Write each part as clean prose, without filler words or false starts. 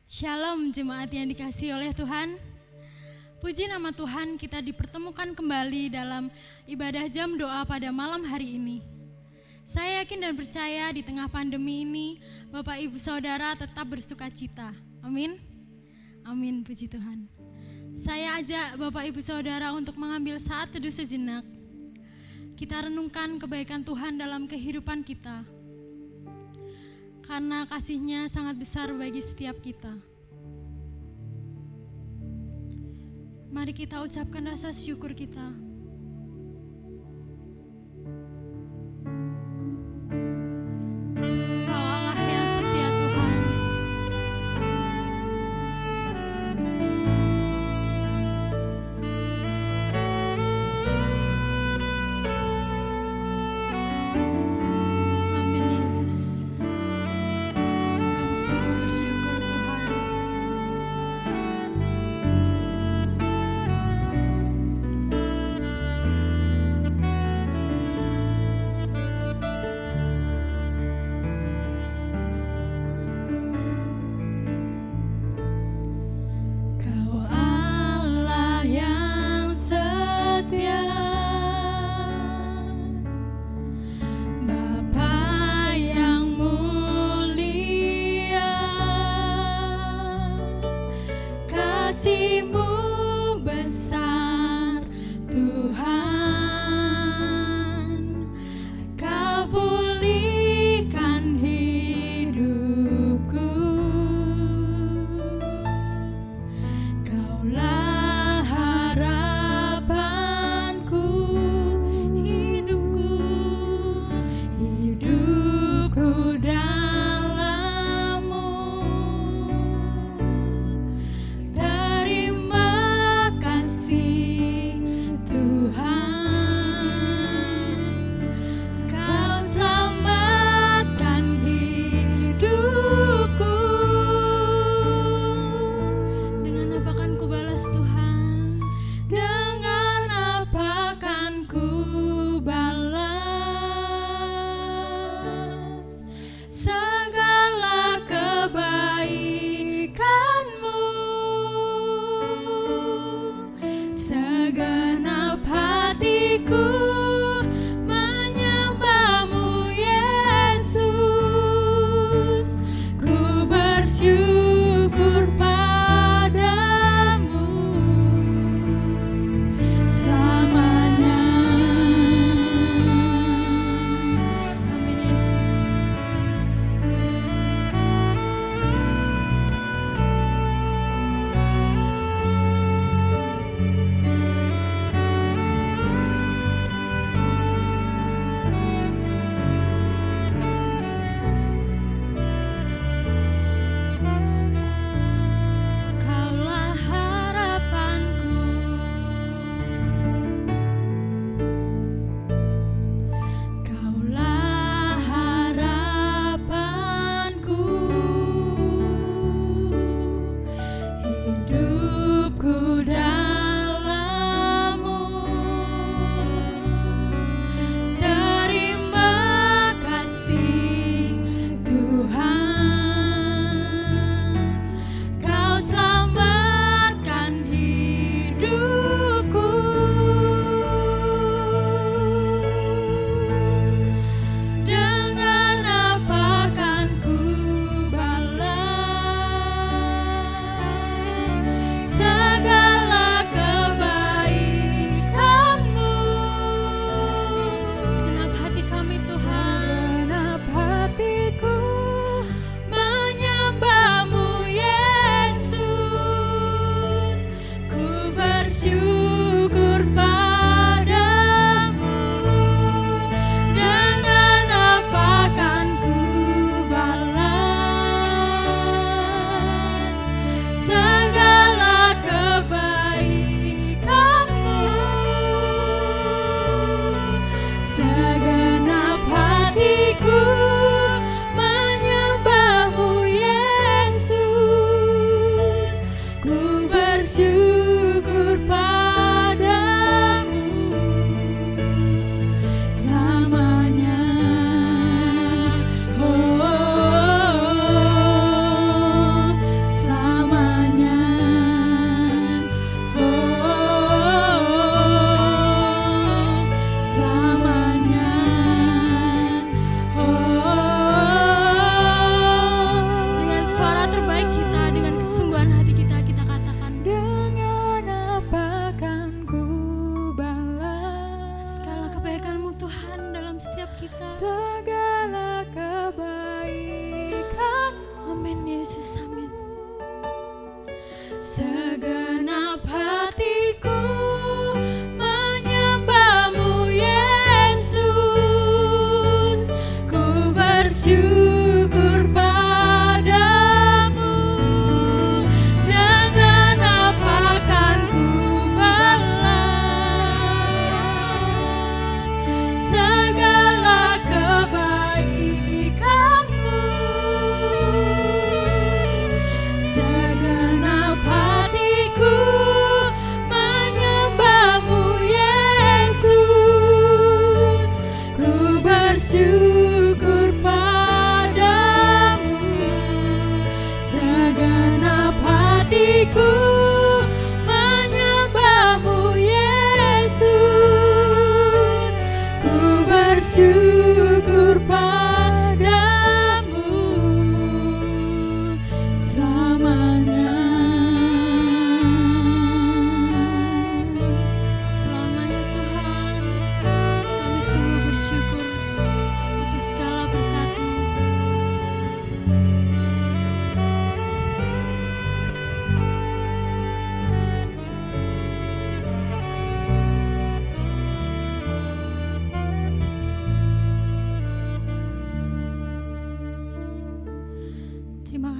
Shalom jemaat yang dikasihi oleh Tuhan. Puji nama Tuhan, kita dipertemukan kembali dalam ibadah jam doa pada malam hari ini. Saya yakin dan percaya di tengah pandemi ini Bapak Ibu Saudara tetap bersuka cita. Amin. Amin, puji Tuhan. Saya ajak Bapak Ibu Saudara untuk mengambil saat teduh sejenak. Kita renungkan kebaikan Tuhan dalam kehidupan kita. Karena kasih-Nya sangat besar bagi setiap kita. Mari kita ucapkan rasa syukur kita. Kau Allah yang setia Tuhan. Amin Yesus. Kami sungguh bersyukur Tuhan. Kau Allah yang setia, Bapa yang mulia, kasih-Mu besar Tuhan. Kau pulihkan hidupku. Kaulah harapanku, hidupku dalam-Mu. Terima kasih Tuhan, Kau selamatkan hidupku. Dengan apa kan ku balas Tuhan? Dengan apa kan ku balas segala kebaikan-Mu? Segenap hatiku menyembah-Mu Yesus. Ku bersyukur padamu selamanya. Amin Yesus.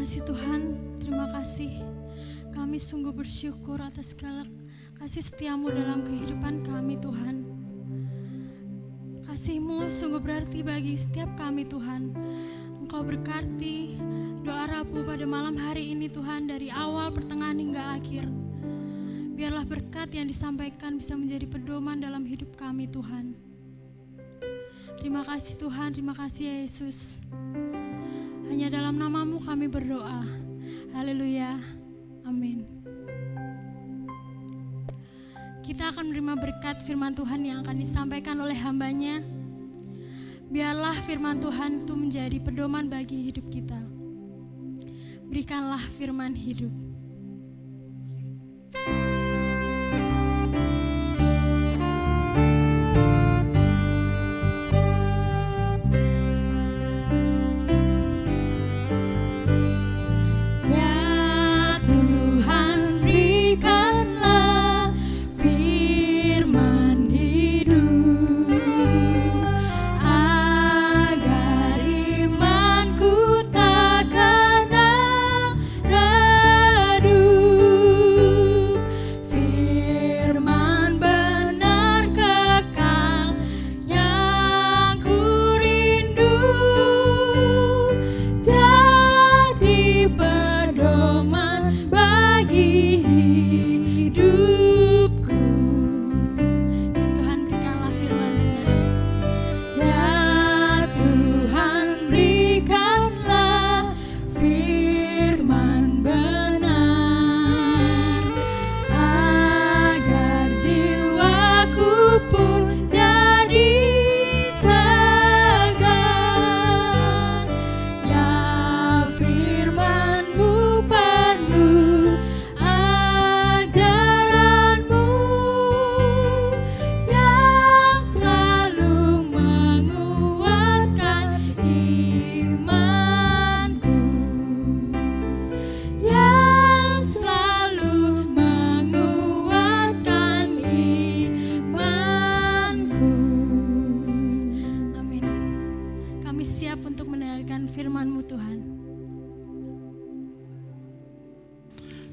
kasih Tuhan, terima kasih. Kami sungguh bersyukur atas segala kasih setiamu dalam kehidupan kami Tuhan. Kasih-Mu sungguh berarti bagi setiap kami Tuhan. Engkau berkati doa Rabu pada malam hari ini Tuhan, dari awal, pertengahan hingga akhir. Biarlah berkat yang disampaikan bisa menjadi pedoman dalam hidup kami Tuhan. Terima kasih Tuhan, terima kasih ya Yesus. Hanya dalam nama-Mu kami berdoa. Haleluya, amin. Kita akan menerima berkat firman Tuhan yang akan disampaikan oleh hamba-Nya. Biarlah firman Tuhan itu menjadi pedoman bagi hidup kita. Berikanlah firman hidup.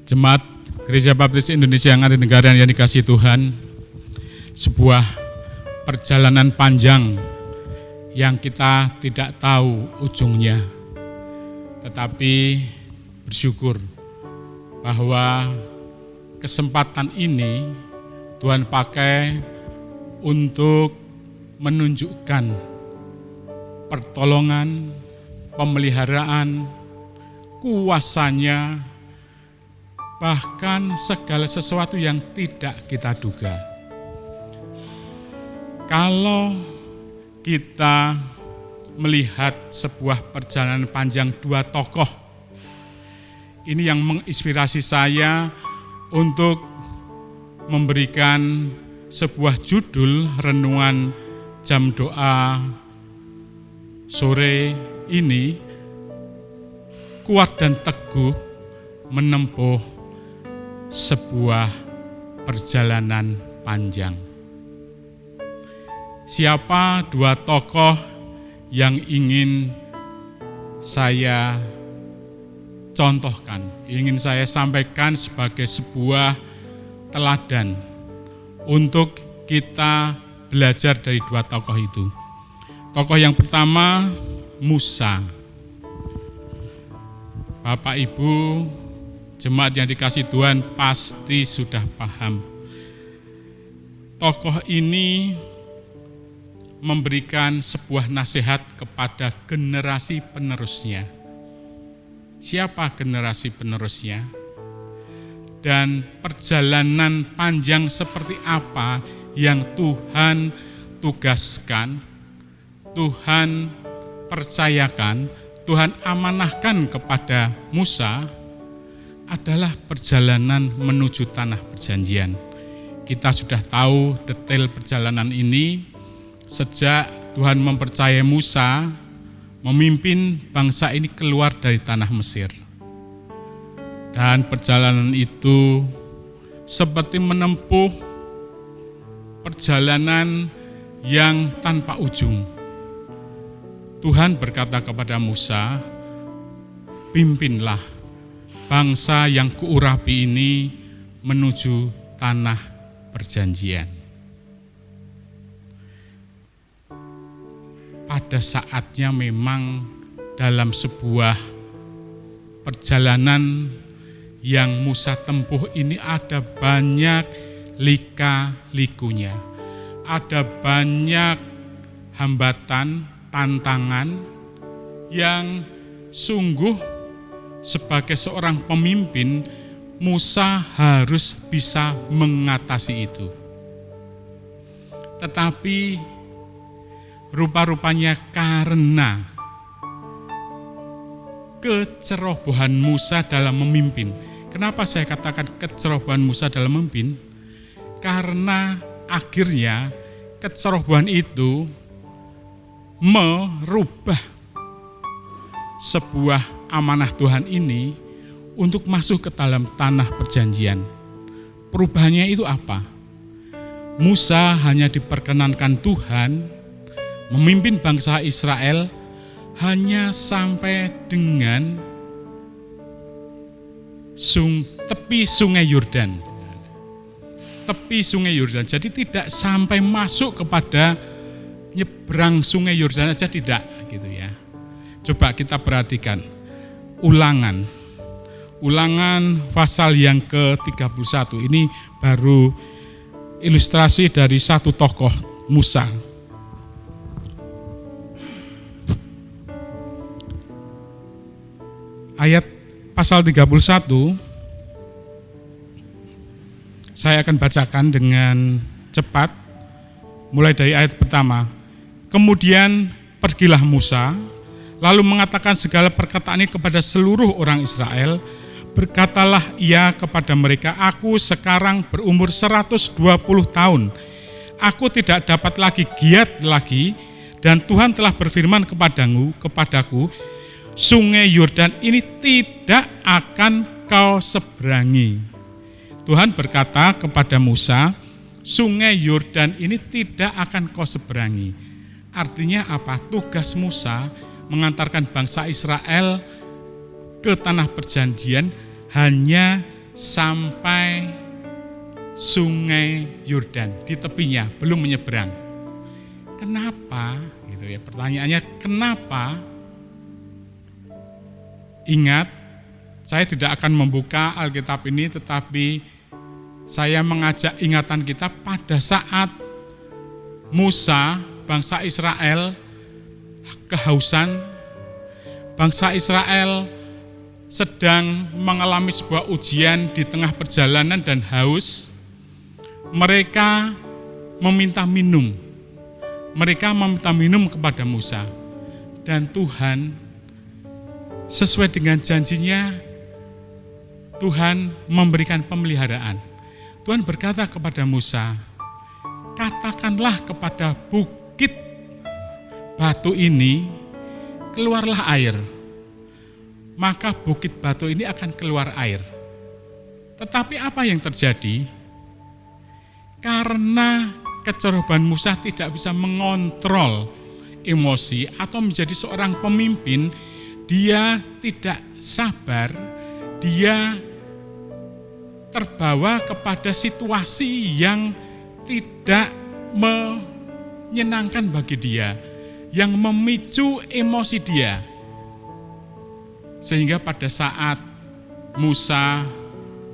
Jemaat Gereja Baptis Indonesia yang ada di negara yang dikasihi Tuhan, sebuah perjalanan panjang yang kita tidak tahu ujungnya, tetapi bersyukur bahwa kesempatan ini Tuhan pakai untuk menunjukkan pertolongan, pemeliharaan, kuasanya, bahkan segala sesuatu yang tidak kita duga. Kalau kita melihat sebuah perjalanan panjang dua tokoh, ini yang menginspirasi saya untuk memberikan sebuah judul renungan jam doa sore ini, kuat dan teguh menempuh sebuah perjalanan panjang. Siapa dua tokoh yang ingin saya contohkan, ingin saya sampaikan sebagai sebuah teladan untuk kita belajar dari dua tokoh itu. Tokoh yang pertama, Musa. Bapak Ibu jemaat yang dikasihi Tuhan pasti sudah paham. Tokoh ini memberikan sebuah nasihat kepada generasi penerusnya. Siapa generasi penerusnya? Dan perjalanan panjang seperti apa yang Tuhan tugaskan, Tuhan percayakan, Tuhan amanahkan kepada Musa adalah perjalanan menuju tanah perjanjian. Kita sudah tahu detail perjalanan ini sejak Tuhan mempercayai Musa memimpin bangsa ini keluar dari tanah Mesir. Dan perjalanan itu seperti menempuh perjalanan yang tanpa ujung. Tuhan berkata kepada Musa, pimpinlah bangsa yang kuurapi ini menuju tanah perjanjian. Pada saatnya memang dalam sebuah perjalanan yang Musa tempuh ini ada banyak lika-likunya. Ada banyak hambatan, tantangan yang sungguh sebagai seorang pemimpin Musa harus bisa mengatasi itu. Tetapi rupa-rupanya karena kecerobohan Musa dalam memimpin. Kenapa saya katakan kecerobohan Musa dalam memimpin? Karena akhirnya kecerobohan itu merubah sebuah amanah Tuhan ini untuk masuk ke dalam tanah perjanjian. Perubahannya itu apa? Musa hanya diperkenankan Tuhan memimpin bangsa Israel hanya sampai dengan tepi sungai Yordan. Tepi sungai Yordan. Jadi tidak sampai masuk kepada nyebrang sungai Yordan aja, tidak gitu ya. Coba kita perhatikan Ulangan pasal yang ke-31 ini baru ilustrasi dari satu tokoh Musa. Ayat pasal 31 saya akan bacakan dengan cepat mulai dari ayat pertama. Kemudian pergilah Musa lalu mengatakan segala perkataan ini kepada seluruh orang Israel. Berkatalah ia kepada mereka, aku sekarang berumur 120 tahun. Aku tidak dapat lagi giat lagi, dan Tuhan telah berfirman kepadaku, sungai Yordan ini tidak akan kau seberangi. Tuhan berkata kepada Musa, sungai Yordan ini tidak akan kau seberangi. Artinya apa? Tugas Musa mengantarkan bangsa Israel ke tanah perjanjian hanya sampai sungai Yordan, di tepinya, belum menyeberang. Kenapa? Gitu ya, pertanyaannya kenapa? Ingat, saya tidak akan membuka Alkitab ini, tetapi saya mengajak ingatan kita pada saat Musa, bangsa Israel kehausan, bangsa Israel sedang mengalami sebuah ujian di tengah perjalanan dan haus. Mereka meminta minum. Mereka meminta minum kepada Musa. Dan Tuhan sesuai dengan janjinya, Tuhan memberikan pemeliharaan. Tuhan berkata kepada Musa, katakanlah kepada bukit batu ini, keluarlah air. Maka bukit batu ini akan keluar air. Tetapi apa yang terjadi? Karena kecerobohan Musa tidak bisa mengontrol emosi atau menjadi seorang pemimpin, dia tidak sabar, dia terbawa kepada situasi yang tidak menyenangkan bagi dia, yang memicu emosi dia. Sehingga pada saat Musa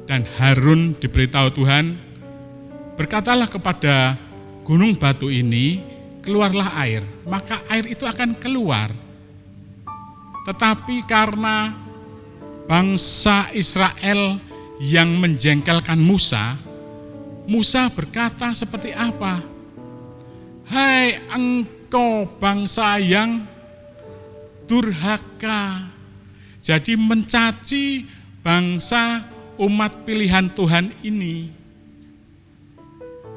dan Harun diberitahu Tuhan, berkatalah kepada gunung batu ini, keluarlah air, maka air itu akan keluar. Tetapi karena bangsa Israel yang menjengkelkan Musa, Musa berkata seperti apa? Hai engkau bangsa yang durhaka. Jadi mencaci bangsa umat pilihan Tuhan ini.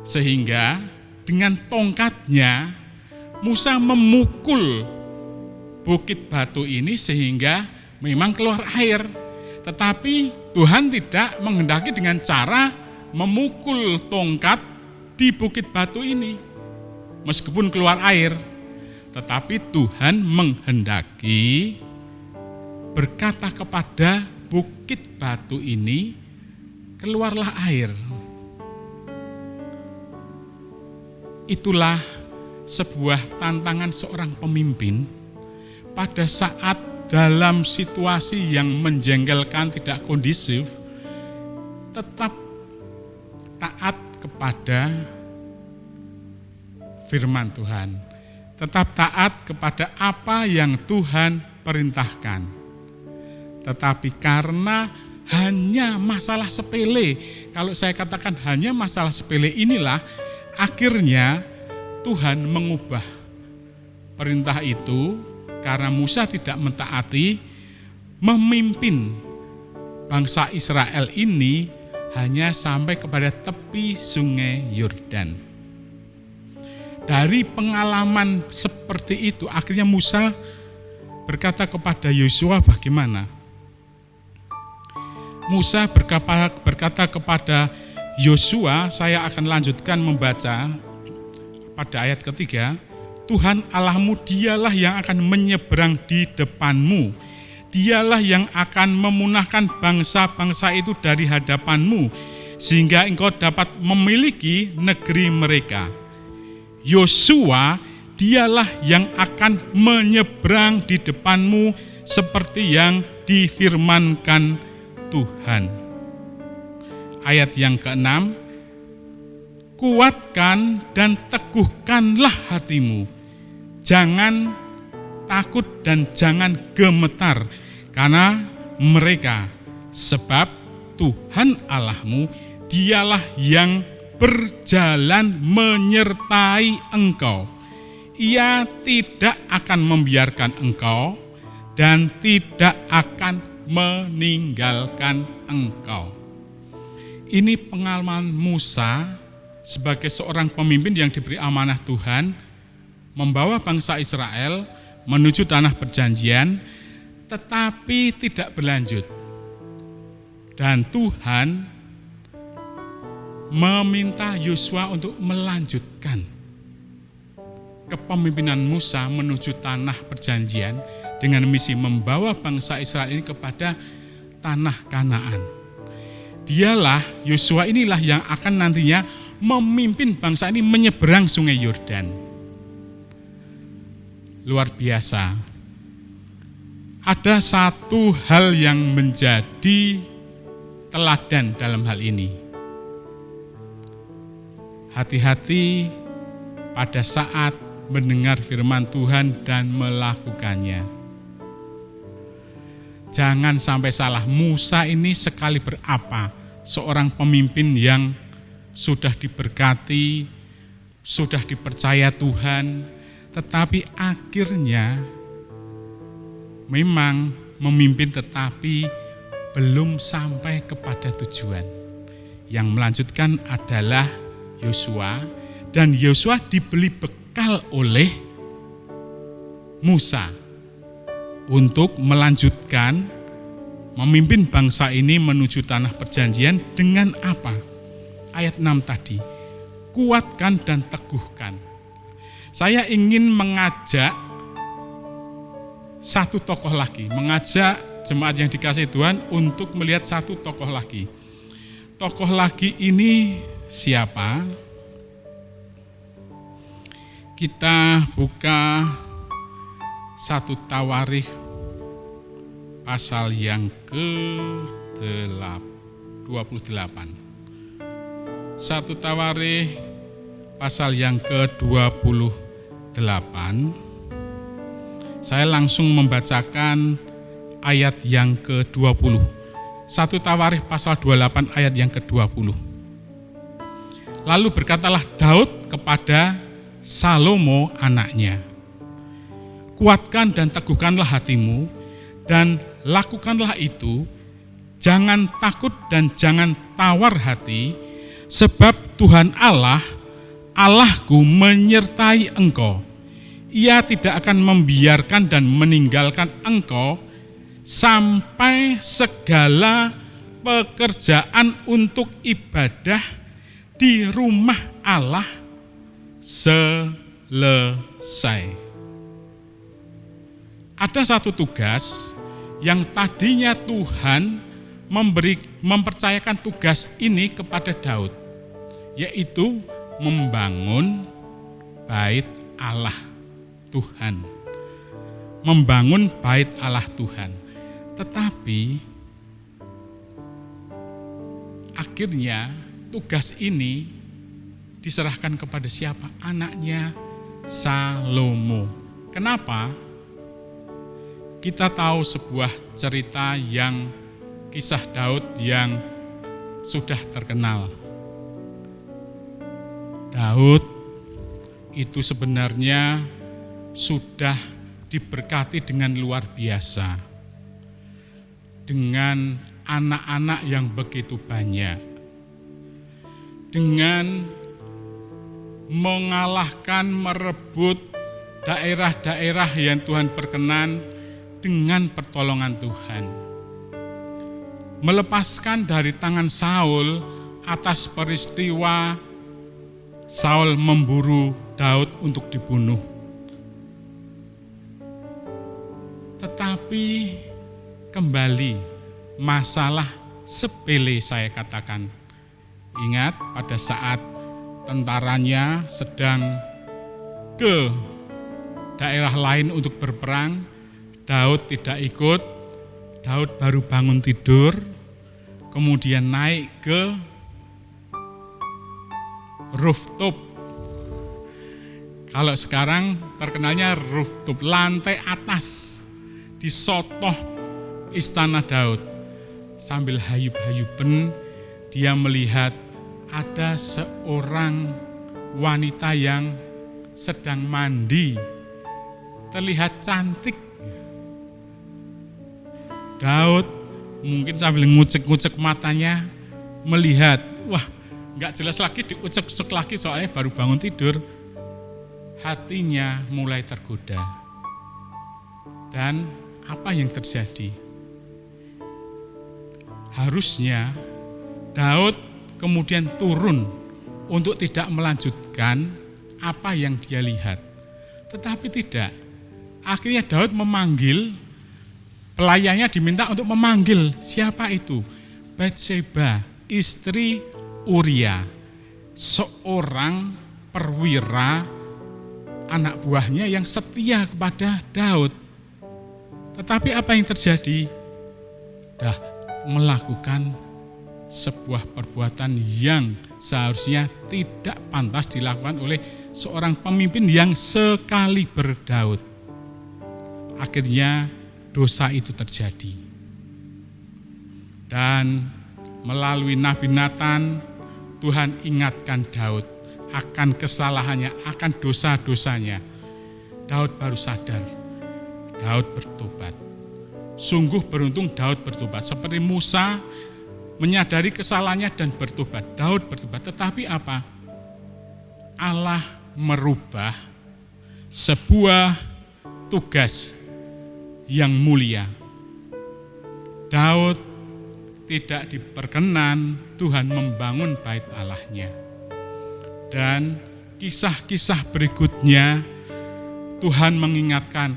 Sehingga dengan tongkatnya Musa memukul bukit batu ini sehingga memang keluar air. Tetapi Tuhan tidak menghendaki dengan cara memukul tongkat di bukit batu ini. Meskipun keluar air, tetapi Tuhan menghendaki berkata kepada bukit batu ini, keluarlah air. Itulah sebuah tantangan seorang pemimpin pada saat dalam situasi yang menjengkelkan, tidak kondusif, tetap taat kepada firman Tuhan, tetap taat kepada apa yang Tuhan perintahkan. Tetapi karena hanya masalah sepele, kalau saya katakan hanya masalah sepele inilah, akhirnya Tuhan mengubah perintah itu karena Musa tidak mentaati, memimpin bangsa Israel ini hanya sampai kepada tepi sungai Yordan. Dari pengalaman seperti itu, akhirnya Musa berkata kepada Yosua, bagaimana? Musa berkata kepada Yosua, saya akan lanjutkan membaca pada ayat ketiga, Tuhan Allahmu dialah yang akan menyeberang di depanmu, dialah yang akan memunahkan bangsa-bangsa itu dari hadapanmu, sehingga engkau dapat memiliki negeri mereka. Yosua dialah yang akan menyeberang di depanmu seperti yang difirmankan Tuhan. Ayat yang ke-6, kuatkan dan teguhkanlah hatimu, jangan takut dan jangan gemetar karena mereka, sebab Tuhan Allahmu dialah yang berjalan menyertai engkau. Ia tidak akan membiarkan engkau dan tidak akan meninggalkan engkau. Ini pengalaman Musa sebagai seorang pemimpin yang diberi amanah Tuhan, membawa bangsa Israel menuju tanah perjanjian, tetapi tidak berlanjut. Dan Tuhan meminta Yosua untuk melanjutkan kepemimpinan Musa menuju tanah perjanjian dengan misi membawa bangsa Israel ini kepada tanah Kanaan. Dialah, Yosua inilah yang akan nantinya memimpin bangsa ini menyeberang sungai Yordan. Luar biasa. Ada satu hal yang menjadi teladan dalam hal ini. Hati-hati pada saat mendengar firman Tuhan dan melakukannya. Jangan sampai salah, Musa ini sekali berapa seorang pemimpin yang sudah diberkati, sudah dipercaya Tuhan, tetapi akhirnya memang memimpin tetapi belum sampai kepada tujuan. Yang melanjutkan adalah Yosua, dan Yosua diberi bekal oleh Musa untuk melanjutkan memimpin bangsa ini menuju tanah perjanjian dengan apa? Ayat 6 tadi, kuatkan dan teguhkan. Saya ingin mengajak satu tokoh lagi, mengajak jemaat yang dikasihi Tuhan untuk melihat satu tokoh lagi. Tokoh lagi ini siapa? Kita buka 1 Tawarikh pasal yang ke-28. 1 Tawarikh pasal yang ke-28. Saya langsung membacakan ayat yang ke-20. 1 Tawarikh pasal 28 ayat yang ke-20. Lalu berkatalah Daud kepada Salomo anaknya, kuatkan dan teguhkanlah hatimu dan lakukanlah itu, jangan takut dan jangan tawar hati, sebab Tuhan Allah, Allahku menyertai engkau. Ia tidak akan membiarkan dan meninggalkan engkau sampai segala pekerjaan untuk ibadah di rumah Allah selesai. Ada satu tugas yang tadinya Tuhan mempercayakan tugas ini kepada Daud, yaitu membangun bait Allah Tuhan. Membangun bait Allah Tuhan. Tetapi akhirnya tugas ini diserahkan kepada siapa? Anaknya Salomo. Kenapa? Kita tahu sebuah cerita yang kisah Daud yang sudah terkenal. Daud itu sebenarnya sudah diberkati dengan luar biasa, dengan anak-anak yang begitu banyak, dengan mengalahkan, merebut daerah-daerah yang Tuhan berkenan dengan pertolongan Tuhan, melepaskan dari tangan Saul atas peristiwa Saul memburu Daud untuk dibunuh. Tetapi kembali masalah sepele, saya katakan. Ingat pada saat tentaranya sedang ke daerah lain untuk berperang, Daud tidak ikut. Daud baru bangun tidur, kemudian naik ke rooftop. Kalau sekarang terkenalnya rooftop, lantai atas di sotoh istana Daud. Sambil hayup-hayupen dia melihat ada seorang wanita yang sedang mandi, terlihat cantik. Daud mungkin sambil ngucek-ngucek matanya melihat, wah gak jelas lagi, diucek-ucek lagi soalnya baru bangun tidur. Hatinya mulai tergoda. Dan apa yang terjadi? Harusnya Daud kemudian turun untuk tidak melanjutkan apa yang dia lihat. Tetapi tidak. Akhirnya Daud memanggil, pelayannya diminta untuk memanggil siapa itu? Batseba, istri Uria, seorang perwira anak buahnya yang setia kepada Daud. Tetapi apa yang terjadi? Dah melakukan sebuah perbuatan yang seharusnya tidak pantas dilakukan oleh seorang pemimpin yang sekaliber Daud. Akhirnya dosa itu terjadi. Dan melalui Nabi Nathan, Tuhan ingatkan Daud akan kesalahannya, akan dosa-dosanya. Daud baru sadar, Daud bertobat. Sungguh beruntung Daud bertobat. Seperti Musa menyadari kesalahannya dan bertobat. Daud bertobat, tetapi apa? Allah merubah sebuah tugas yang mulia. Daud tidak diperkenan Tuhan membangun bait Allahnya. Dan kisah-kisah berikutnya Tuhan mengingatkan,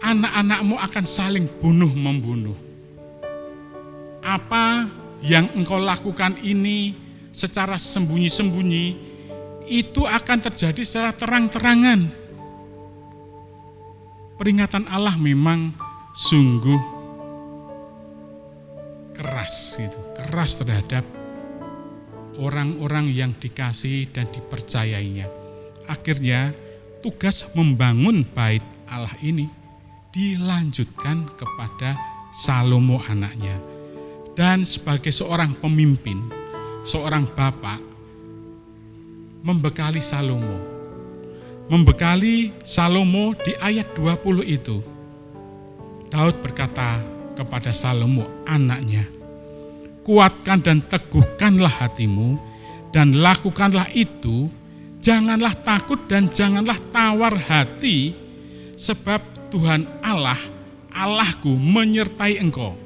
anak-anakmu akan saling bunuh-membunuh. Apa yang engkau lakukan ini secara sembunyi-sembunyi, itu akan terjadi secara terang-terangan. Peringatan Allah memang sungguh keras, keras terhadap orang-orang yang dikasihi dan dipercayainya. Akhirnya tugas membangun bait Allah ini dilanjutkan kepada Salomo anaknya. Dan sebagai seorang pemimpin, seorang bapak, membekali Salomo di ayat 20 itu. Daud berkata kepada Salomo anaknya, kuatkan dan teguhkanlah hatimu dan lakukanlah itu, janganlah takut dan janganlah tawar hati, sebab Tuhan Allah, Allahku menyertai engkau.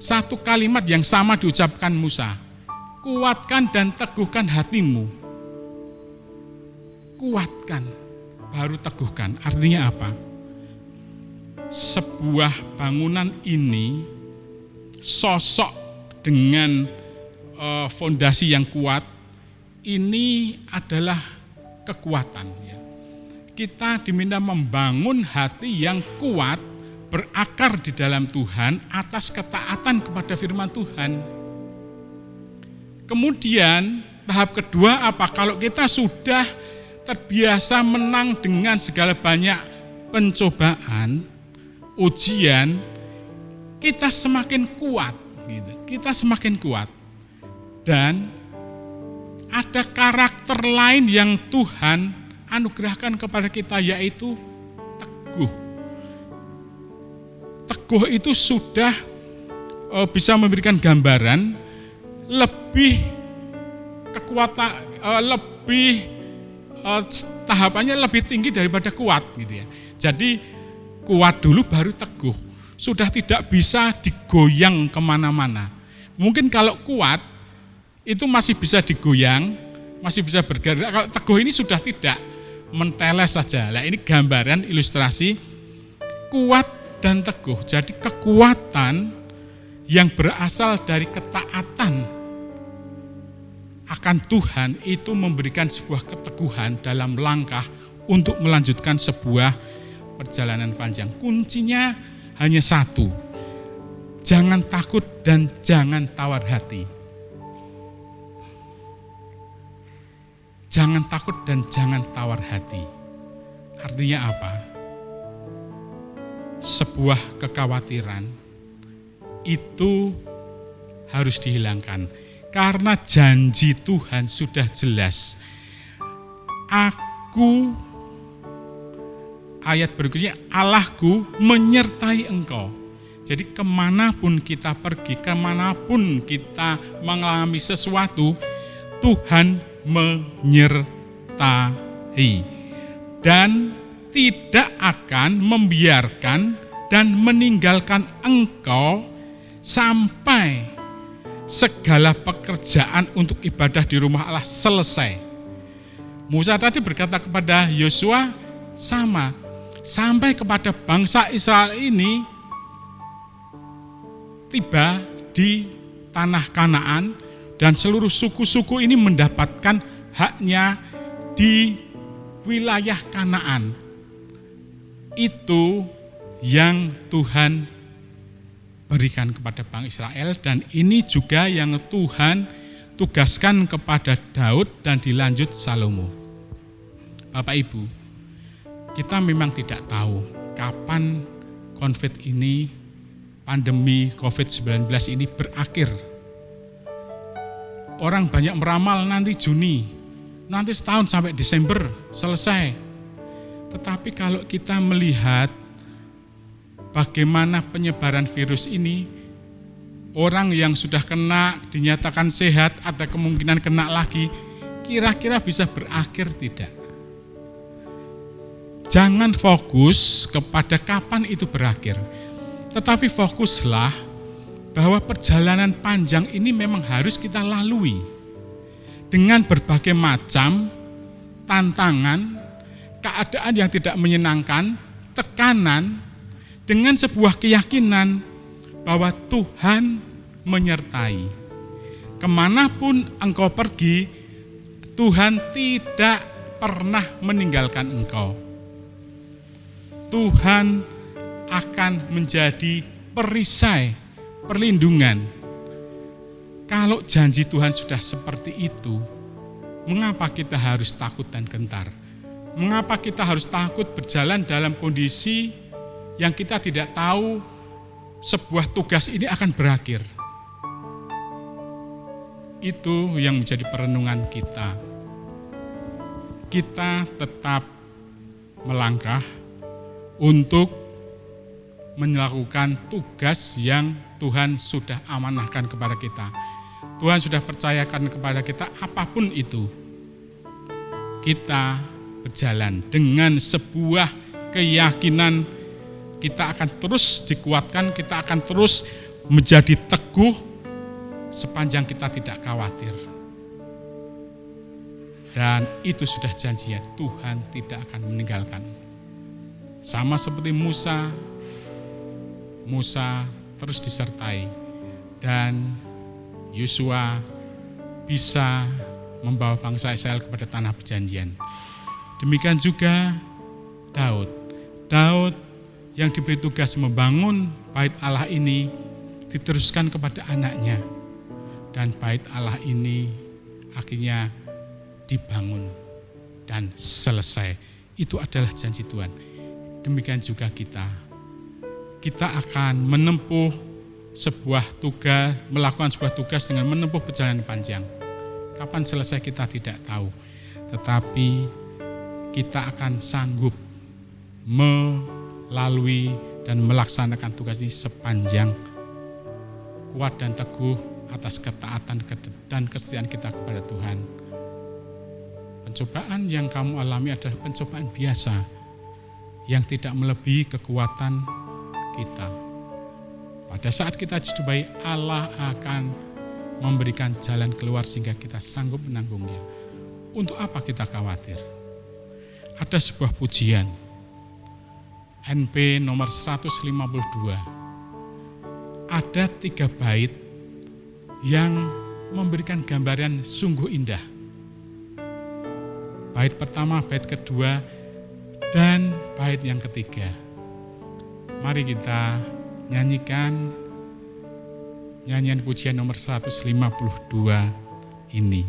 Satu kalimat yang sama diucapkan Musa, kuatkan dan teguhkan hatimu. Kuatkan, baru teguhkan. Artinya apa? sebuah bangunan ini, sosok dengan fondasi yang kuat, ini adalah kekuatan. Ya. Kita diminta membangun hati yang kuat, berakar di dalam Tuhan atas ketaatan kepada firman Tuhan. Kemudian tahap kedua apa? Kalau kita sudah terbiasa menang dengan segala banyak pencobaan, ujian, kita semakin kuat. Gitu. Kita semakin kuat. Dan ada karakter lain yang Tuhan anugerahkan kepada kita, yaitu teguh. Teguh itu sudah bisa memberikan gambaran lebih kekuatan, tahapannya lebih tinggi daripada kuat gitu ya. Jadi kuat dulu baru teguh. Sudah tidak bisa digoyang kemana-mana. Mungkin kalau kuat itu masih bisa digoyang, masih bisa bergerak. Kalau teguh ini sudah tidak, menteles saja. Nah, ini gambaran ilustrasi kuat dan teguh. Jadi kekuatan yang berasal dari ketaatan akan Tuhan itu memberikan sebuah keteguhan dalam langkah untuk melanjutkan sebuah perjalanan panjang. Kuncinya hanya satu, jangan takut dan jangan tawar hati. Jangan takut dan jangan tawar hati. Artinya apa? Sebuah kekhawatiran itu harus dihilangkan. Karena janji Tuhan sudah jelas. Ayat berikutnya, Allahku menyertai engkau. Jadi kemanapun kita pergi, kemanapun kita mengalami sesuatu, Tuhan menyertai dan tidak akan membiarkan dan meninggalkan engkau sampai segala pekerjaan untuk ibadah di rumah Allah selesai. Musa tadi berkata kepada Yosua sama, sampai kepada bangsa Israel ini tiba di tanah Kanaan dan seluruh suku-suku ini mendapatkan haknya di wilayah Kanaan. Itu yang Tuhan berikan kepada bangsa Israel, dan ini juga yang Tuhan tugaskan kepada Daud dan dilanjut Salomo. Bapak Ibu, kita memang tidak tahu kapan pandemi COVID-19 ini berakhir. Orang banyak meramal nanti Juni, nanti setahun sampai Desember selesai. Tetapi kalau kita melihat bagaimana penyebaran virus ini, orang yang sudah kena dinyatakan sehat, ada kemungkinan kena lagi, kira-kira bisa berakhir tidak? Jangan fokus kepada kapan itu berakhir, tetapi fokuslah bahwa perjalanan panjang ini memang harus kita lalui dengan berbagai macam tantangan, keadaan yang tidak menyenangkan, tekanan, dengan sebuah keyakinan bahwa Tuhan menyertai. Kemanapun engkau pergi, Tuhan tidak pernah meninggalkan engkau. Tuhan akan menjadi perisai, perlindungan. Kalau janji Tuhan sudah seperti itu, mengapa kita harus takut dan gentar? Mengapa kita harus takut berjalan dalam kondisi yang kita tidak tahu sebuah tugas ini akan berakhir? Itu yang menjadi perenungan kita. Kita tetap melangkah untuk melakukan tugas yang Tuhan sudah amanahkan kepada kita. Tuhan sudah percayakan kepada kita apapun itu. Kita berjalan dengan sebuah keyakinan, kita akan terus dikuatkan, kita akan terus menjadi teguh sepanjang kita tidak khawatir. Dan itu sudah janjinya, Tuhan tidak akan meninggalkan. Sama seperti Musa Musa terus disertai dan Yosua bisa membawa bangsa Israel kepada tanah perjanjian. Demikian juga Daud yang diberi tugas membangun bait Allah ini diteruskan kepada anaknya, dan bait Allah ini akhirnya dibangun dan selesai. Itu adalah janji Tuhan. Demikian juga kita akan menempuh sebuah tugas, melakukan sebuah tugas dengan menempuh perjalanan panjang. Kapan selesai kita tidak tahu, tetapi kita akan sanggup melalui dan melaksanakan tugas ini sepanjang kuat dan teguh atas ketaatan dan kesetiaan kita kepada Tuhan. Pencobaan yang kamu alami adalah pencobaan biasa yang tidak melebihi kekuatan kita. Pada saat kita dicobai, Allah akan memberikan jalan keluar sehingga kita sanggup menanggungnya. Untuk apa kita khawatir? Ada sebuah pujian NP nomor 152. Ada 3 bait yang memberikan gambaran sungguh indah. Bait pertama, bait kedua, dan bait yang ketiga. Mari kita nyanyikan nyanyian pujian nomor 152 ini.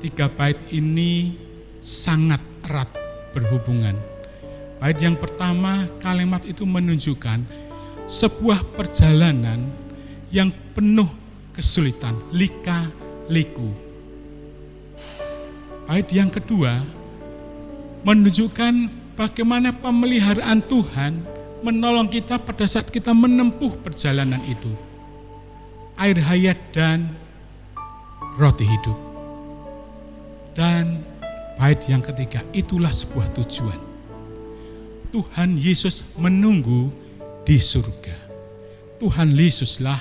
Tiga bait ini sangat erat berhubungan. Bait yang pertama, kalimat itu menunjukkan sebuah perjalanan yang penuh kesulitan, lika-liku. Ayat yang kedua menunjukkan bagaimana pemeliharaan Tuhan menolong kita pada saat kita menempuh perjalanan itu. Air hayat dan roti hidup. Dan bait yang ketiga, itulah sebuah tujuan. Tuhan Yesus menunggu di surga. Tuhan Yesuslah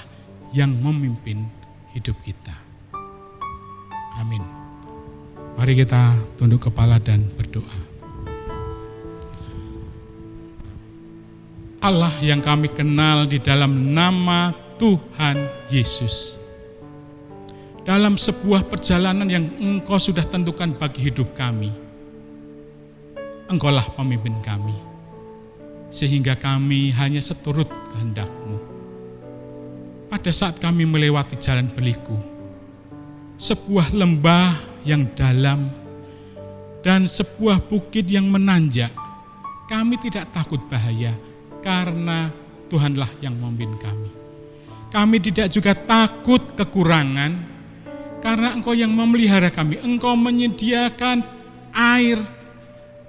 yang memimpin hidup kita. Amin. Mari kita tunduk kepala dan berdoa. Allah yang kami kenal di dalam nama Tuhan Yesus. Dalam sebuah perjalanan yang Engkau sudah tentukan bagi hidup kami. Engkaulah pemimpin kami. Sehingga kami hanya seturut kehendak-Mu. Pada saat kami melewati jalan berliku, sebuah lembah yang dalam, dan sebuah bukit yang menanjak, kami tidak takut bahaya, karena Tuhanlah yang memimpin kami. Kami tidak juga takut kekurangan, karena Engkau yang memelihara kami. Engkau menyediakan air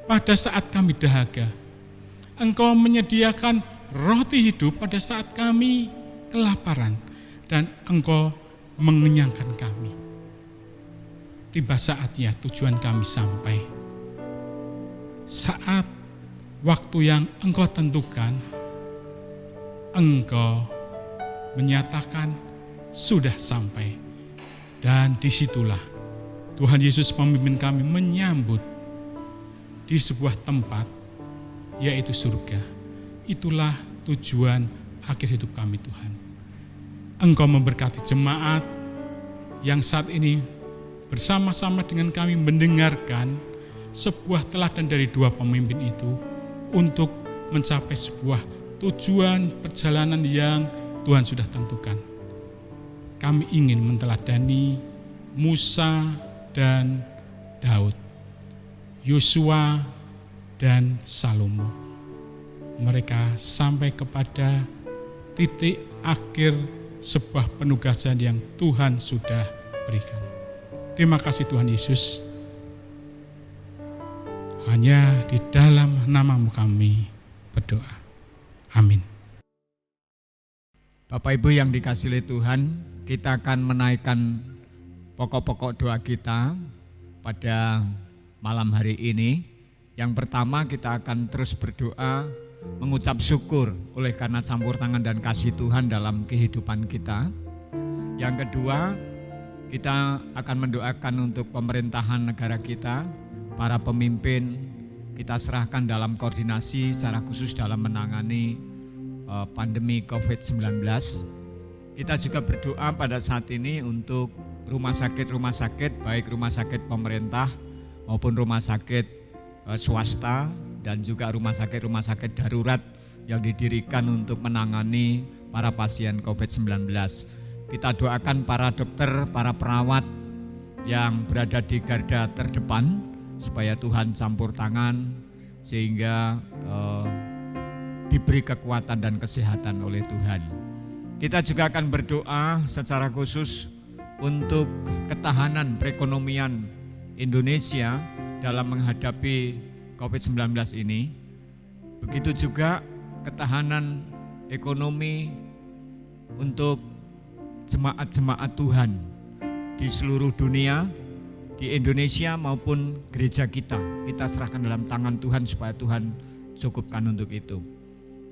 pada saat kami dahaga. Engkau menyediakan roti hidup pada saat kami kelaparan. Dan Engkau mengenyangkan kami. Tiba saatnya tujuan kami sampai. Saat waktu yang Engkau tentukan, Engkau menyatakan sudah sampai. Dan disitulah Tuhan Yesus pemimpin kami menyambut di sebuah tempat, yaitu surga. Itulah tujuan akhir hidup kami, Tuhan. Engkau memberkati jemaat yang saat ini bersama-sama dengan kami mendengarkan sebuah teladan dari dua pemimpin itu untuk mencapai sebuah tujuan perjalanan yang Tuhan sudah tentukan. Kami ingin menteladani Musa dan Daud, Yosua dan Salomo. Mereka sampai kepada titik akhir sebuah penugasan yang Tuhan sudah berikan. Terima kasih Tuhan Yesus. Hanya di dalam nama-Mu kami berdoa. Amin. Bapak Ibu yang dikasihi oleh Tuhan, kita akan menaikkan pokok-pokok doa kita pada malam hari ini. Yang pertama, kita akan terus berdoa mengucap syukur oleh karena campur tangan dan kasih Tuhan dalam kehidupan kita. Yang kedua, kita akan mendoakan untuk pemerintahan negara kita, para pemimpin, kita serahkan dalam koordinasi secara khusus dalam menangani pandemi COVID-19. Kita juga berdoa pada saat ini untuk rumah sakit, baik rumah sakit pemerintah maupun rumah sakit swasta dan juga rumah sakit darurat yang didirikan untuk menangani para pasien COVID-19. Kita doakan para dokter, para perawat yang berada di garda terdepan supaya Tuhan campur tangan sehingga diberi kekuatan dan kesehatan oleh Tuhan. Kita juga akan berdoa secara khusus untuk ketahanan perekonomian Indonesia dalam menghadapi COVID-19 ini. Begitu juga ketahanan ekonomi untuk jemaat-jemaat Tuhan di seluruh dunia, di Indonesia maupun gereja kita. Kita serahkan dalam tangan Tuhan supaya Tuhan cukupkan untuk itu.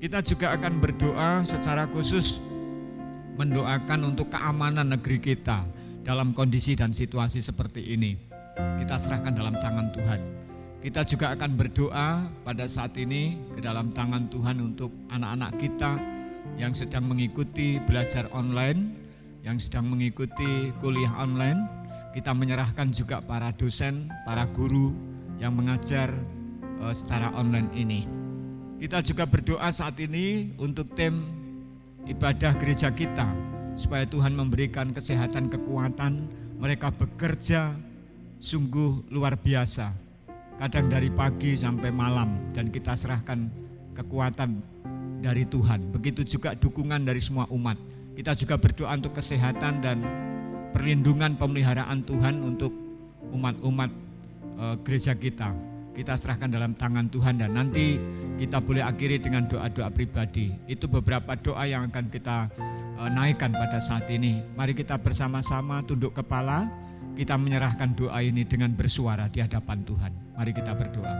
Kita juga akan berdoa secara khusus mendoakan untuk keamanan negeri kita dalam kondisi dan situasi seperti ini. Kita serahkan dalam tangan Tuhan. Kita juga akan berdoa pada saat ini ke dalam tangan Tuhan untuk anak-anak kita yang sedang mengikuti belajar online, yang sedang mengikuti kuliah online. Kita menyerahkan juga para dosen, para guru yang mengajar secara online ini. Kita juga berdoa saat ini untuk tim ibadah gereja kita, supaya Tuhan memberikan kesehatan, kekuatan. Mereka bekerja sungguh luar biasa, kadang dari pagi sampai malam, dan kita serahkan kekuatan dari Tuhan. Begitu juga dukungan dari semua umat Kita juga berdoa untuk kesehatan dan perlindungan pemeliharaan Tuhan untuk umat-umat gereja kita. Kita serahkan dalam tangan Tuhan dan nanti kita boleh akhiri dengan doa-doa pribadi. Itu beberapa doa yang akan kita naikkan pada saat ini. Mari kita bersama-sama tunduk kepala, kita menyerahkan doa ini dengan bersuara di hadapan Tuhan. Mari kita berdoa.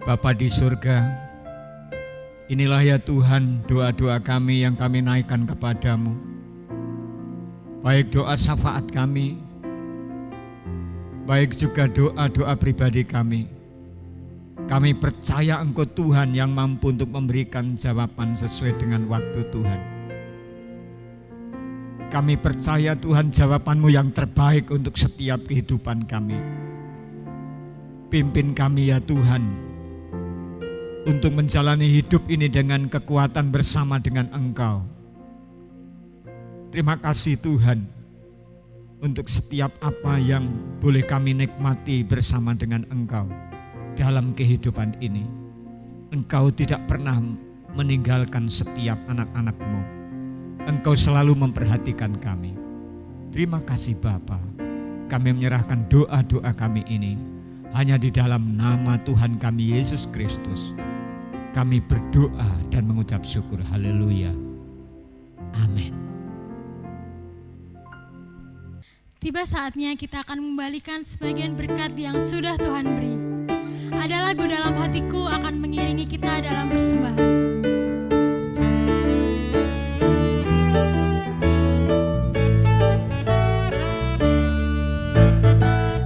Bapa di surga, inilah ya Tuhan doa-doa kami yang kami naikkan kepadamu. Baik doa syafaat kami, baik juga doa-doa pribadi kami. Kami percaya Engkau Tuhan yang mampu untuk memberikan jawaban sesuai dengan waktu Tuhan. Kami percaya Tuhan jawaban-Mu yang terbaik untuk setiap kehidupan kami. Pimpin kami ya Tuhan, untuk menjalani hidup ini dengan kekuatan bersama dengan Engkau. Terima kasih Tuhan untuk setiap apa yang boleh kami nikmati bersama dengan Engkau dalam kehidupan ini. Engkau tidak pernah meninggalkan setiap anak-anak-Mu. Engkau selalu memperhatikan kami. Terima kasih Bapa. Kami menyerahkan doa-doa kami ini hanya di dalam nama Tuhan kami Yesus Kristus. Kami berdoa dan mengucap syukur. Haleluya. Amin. Tiba saatnya kita akan membalikan sebagian berkat yang sudah Tuhan beri. Ada lagu dalam hatiku akan mengiringi kita dalam persembahan.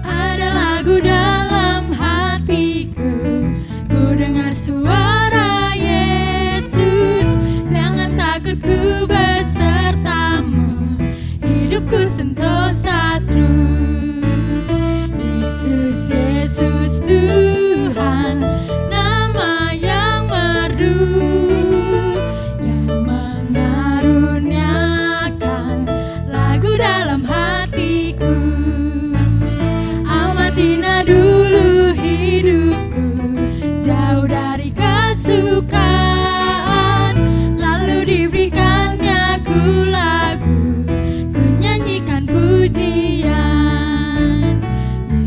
Ada lagu dalam hatiku, ku dengar suara Yesus. Jangan takut, ku besertamu, hidupku sendiri. Tuhan, nama yang merdu, yang mengaruniakan lagu dalam hatiku. Amatina dulu hidupku, jauh dari kesukaan, lalu diberikannya ku lagu, ku nyanyikan pujian.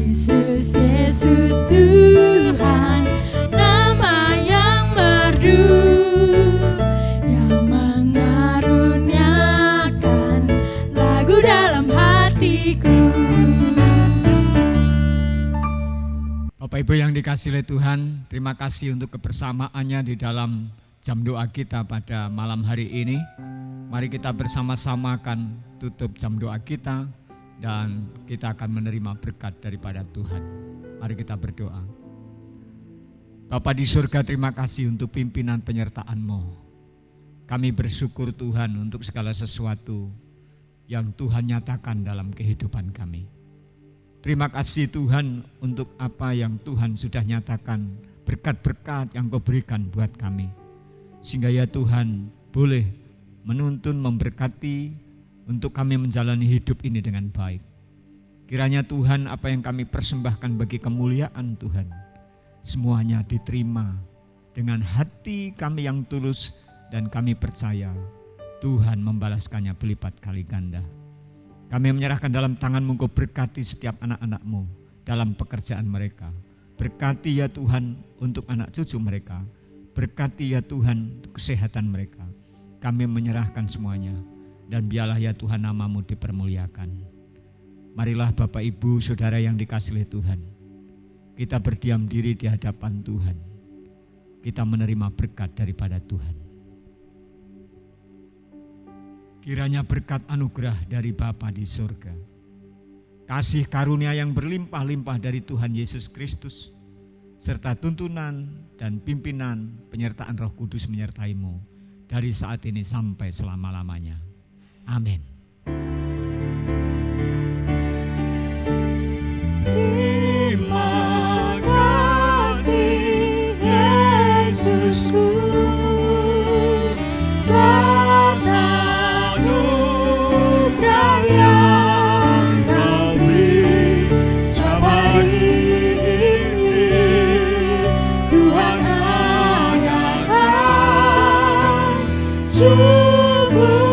Yesus, Yesus Tuhan, nama yang merdu, yang mengaruniakan lagu dalam hatiku. Bapak Ibu yang dikasihi oleh Tuhan, terima kasih untuk kebersamaannya di dalam jam doa kita pada malam hari ini. Mari kita bersama-sama akan tutup jam doa kita dan kita akan menerima berkat daripada Tuhan. Mari kita berdoa. Bapa di surga, terima kasih untuk pimpinan penyertaan-Mu. Kami bersyukur Tuhan untuk segala sesuatu yang Tuhan nyatakan dalam kehidupan kami. Terima kasih Tuhan untuk apa yang Tuhan sudah nyatakan, berkat-berkat yang Kau berikan buat kami. Sehingga ya Tuhan boleh menuntun, memberkati untuk kami menjalani hidup ini dengan baik. Kiranya Tuhan apa yang kami persembahkan bagi kemuliaan Tuhan, semuanya diterima dengan hati kami yang tulus dan kami percaya Tuhan membalaskannya berlipat kali ganda. Kami menyerahkan dalam tangan-Mu, Kau berkati setiap anak-anak-Mu dalam pekerjaan mereka. Berkati ya Tuhan untuk anak cucu mereka. Berkati ya Tuhan untuk kesehatan mereka. Kami menyerahkan semuanya dan biarlah ya Tuhan nama-Mu dipermuliakan. Marilah Bapak Ibu Saudara yang dikasihi oleh Tuhan, kita berdiam diri di hadapan Tuhan. Kita menerima berkat daripada Tuhan. Kiranya berkat anugerah dari Bapa di surga, kasih karunia yang berlimpah-limpah dari Tuhan Yesus Kristus, serta tuntunan dan pimpinan penyertaan Roh Kudus menyertai-Mu dari saat ini sampai selama-lamanya. Amin. Terima kasih Yesusku, anugerah yang Kau beri setiap hari ini. Tuhan adakan syukur.